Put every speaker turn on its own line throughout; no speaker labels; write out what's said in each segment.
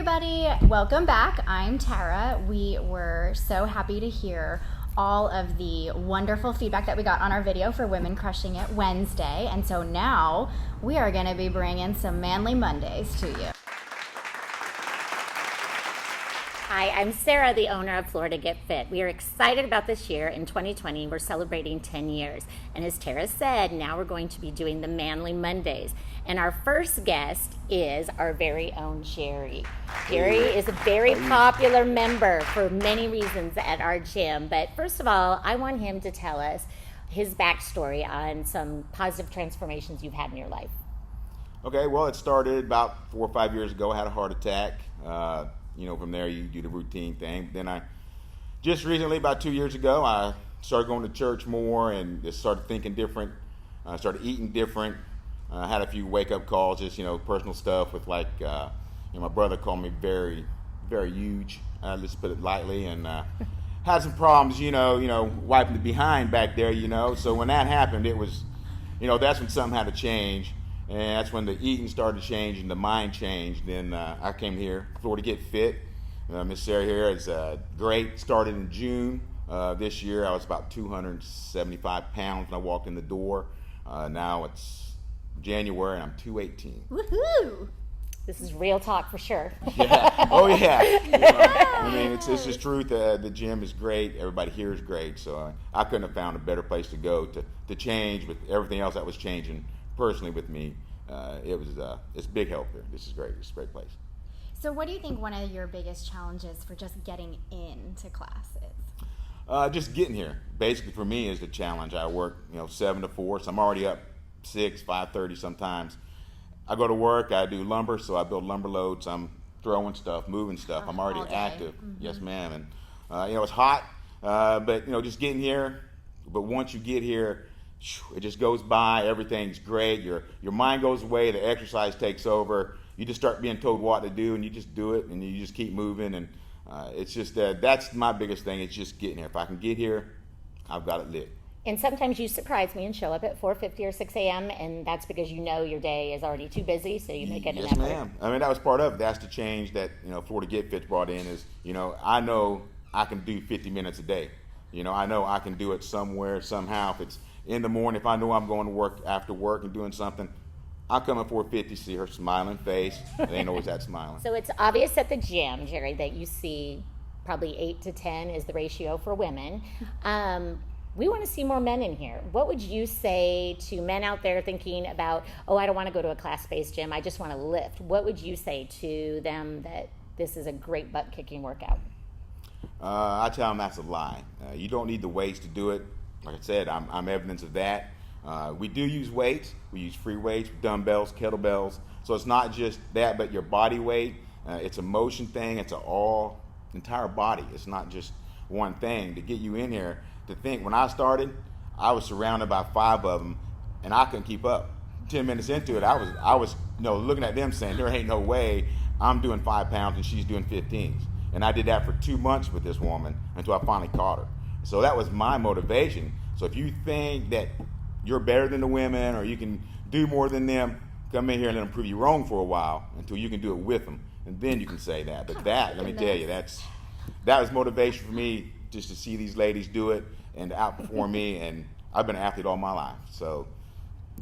everybody. Welcome back. I'm Tara. We were so happy to hear all of the wonderful feedback that we got on our video for Women Crushing It Wednesday. And so now we are going to be bringing some Manly Mondays to you.
Hi, I'm Sarah, the owner of Florida Get Fit. We are excited about this year. In 2020, we're celebrating 10 years. And as Tara said, now we're going to be doing the Manly Mondays. And our first guest is our very own Jerry. Jerry is a very popular member for many reasons at our gym. But first of all, I want him to tell us his backstory on some positive transformations you've had in your life.
Okay, well, it started about 4 or 5 years ago. I had a heart attack. From there you do the routine thing. Then I just recently, about 2 years ago, I started going to church more and just started thinking different. I started eating different. I had a few wake-up calls, just, personal stuff with my brother called me very, very huge. Let's put it lightly, and had some problems, wiping the behind back there, So when that happened, it was, that's when something had to change. And that's when the eating started to change and the mind changed. Then I came here, Florida Get Fit. Miss Sarah here is great. Started in June this year. I was about 275 pounds when I walked in the door. Now it's January and I'm 218.
Woohoo! This is real talk for sure.
Yeah. Oh yeah. It's just truth. The gym is great. Everybody here is great. So I couldn't have found a better place to go to change with everything else that was changing. Personally with me, it's big help here. This is great. It's a great place.
So what do you think one of your biggest challenges for just getting into class is?
Just getting here. Basically for me is the challenge. I work 7 to 4, so I'm already up 6, 5:30 sometimes. I go to work, I do lumber, so I build lumber loads. I'm throwing stuff, moving stuff. I'm already active. Mm-hmm. Yes, ma'am. And it's hot, but just getting here. But once you get here, it just goes by. Everything's great. Your mind goes away. The exercise takes over. You just start being told what to do, and you just do it, and you just keep moving. And it's just that's my biggest thing. It's just getting here. If I can get here, I've got it lit.
And sometimes you surprise me and show up at 4:50 or 6 a.m., and that's because your day is already too busy, so you make it an effort.
Yes, ma'am. That was part of it. That's the change that Florida Get Fit brought in is, I know I can do 50 minutes a day. I know I can do it somewhere, somehow. If it's in the morning, if I know I'm going to work after work and doing something, I'll come at 4:50, see her smiling face. It ain't always that smiling.
So it's obvious at the gym, Jerry, that you see probably 8 to 10 is the ratio for women. We want to see more men in here. What would you say to men out there thinking about, I don't want to go to a class-based gym, I just want to lift? What would you say to them that this is a great butt-kicking workout?
I tell them that's a lie. You don't need the weights to do it. Like I said, I'm evidence of that. We do use weights. We use free weights, dumbbells, kettlebells. So it's not just that, but your body weight. It's a motion thing. It's entire body. It's not just one thing. To get you in here, to think, when I started, I was surrounded by 5 of them, and I couldn't keep up. 10 minutes into it, I was looking at them saying, there ain't no way I'm doing 5 pounds and she's doing 15s. And I did that for 2 months with this woman until I finally caught her. So that was my motivation. So if you think that you're better than the women or you can do more than them, come in here and let them prove you wrong for a while until you can do it with them. And then you can say that. But let me tell you, that was motivation for me, just to see these ladies do it and to outperform me. And I've been an athlete all my life. So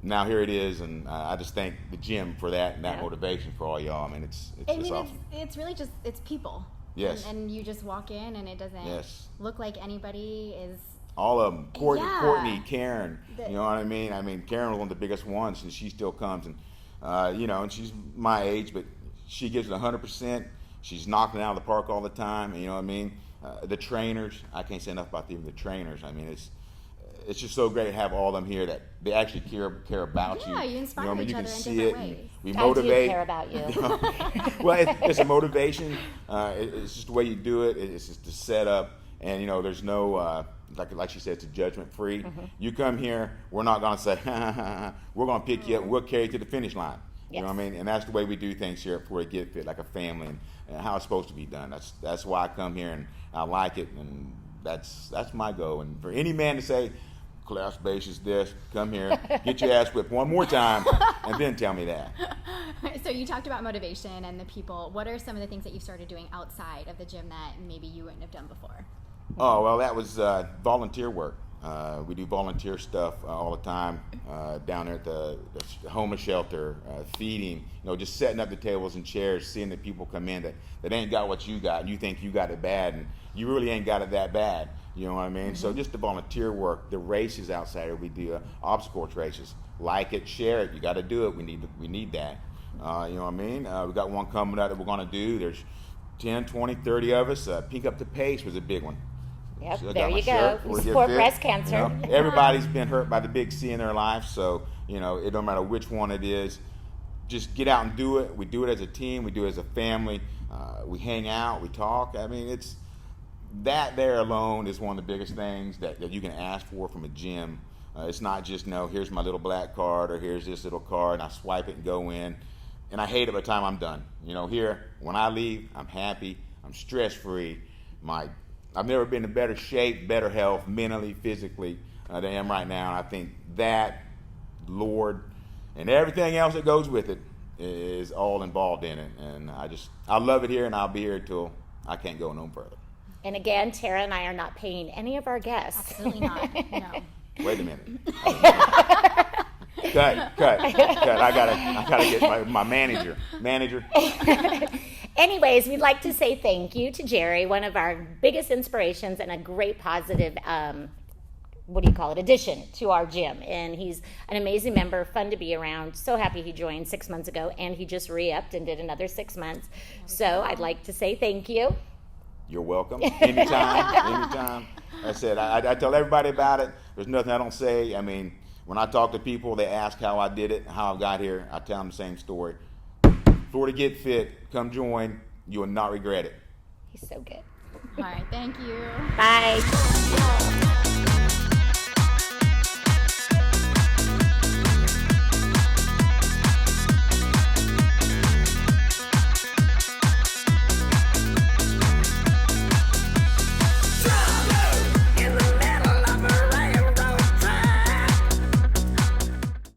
now here it is, and I just thank the gym for that and that motivation for all y'all. It's awesome.
It's really just, it's people.
Yes.
And you just walk in and it doesn't look like anybody is.
All of them. Courtney, Karen, you know what I mean? Karen was one of the biggest ones, and she still comes. And, and she's my age, but she gives it 100%. She's knocking it out of the park all the time. You know what I mean? The trainers, I can't say enough about the trainers. It's just so great to have all of them here that they actually care about you.
Yeah, you inspire each
you
other
can
in
see
different
it.
ways.
We motivate.
I do care about you.
Well, it's a motivation. It's just the way you do it. It's just the setup. And, there's no, like she said, it's judgment free. Mm-hmm. You come here, we're not going to say, we're going to pick you up and we'll carry you to the finish line. Yes. You know what I mean? And that's the way we do things here at Florida Get Fit, like a family, and how it's supposed to be done. That's why I come here and I like it, and that's my goal. And for any man to say, class base is this. Come here, get your ass whipped one more time, and then tell me that.
So you talked about motivation and the people. What are some of the things that you started doing outside of the gym that maybe you wouldn't have done before?
Oh, well, that was volunteer work. We do volunteer stuff all the time down there at the homeless shelter, feeding, just setting up the tables and chairs, seeing the people come in that ain't got what you got, and you think you got it bad, and you really ain't got it that bad. You know what I mean? Mm-hmm. So just the volunteer work, the races outside here, we do obstacle course races. Like it, share it. You got to do it. We need that. You know what I mean? We got one coming up that we're going to do. There's 10, 20, 30 of us. Pink Up the Pace was a big one.
Yep,
So
there you go. We support breast cancer.
Everybody's been hurt by the big C in their life, so it don't matter which one it is. Just get out and do it. We do it as a team. We do it as a family. We hang out. We talk. I mean, it's that there alone is one of the biggest things that you can ask for from a gym. It's not just, here's my little black card or here's this little card and I swipe it and go in. And I hate it by the time I'm done. Here, when I leave, I'm happy. I'm stress-free. I've never been in better shape, better health, mentally, physically, than I am right now. And I think that, Lord, and everything else that goes with it is all involved in it. And I love it here, and I'll be here till I can't go no further.
And again, Tara and I are not paying any of our guests.
Absolutely not. No.
Wait a minute. Cut. I gotta get my manager.
Anyways, we'd like to say thank you to Jerry, one of our biggest inspirations and a great positive, addition to our gym. And he's an amazing member, fun to be around. So happy he joined 6 months ago, and he just re-upped and did another 6 months. So I'd like to say thank you.
You're welcome. Anytime. I said, I tell everybody about it. There's nothing I don't say. I mean, when I talk to people, they ask how I did it, how I got here. I tell them the same story. Florida Get Fit, come join. You will not regret it.
He's so good.
All right, thank you.
Bye.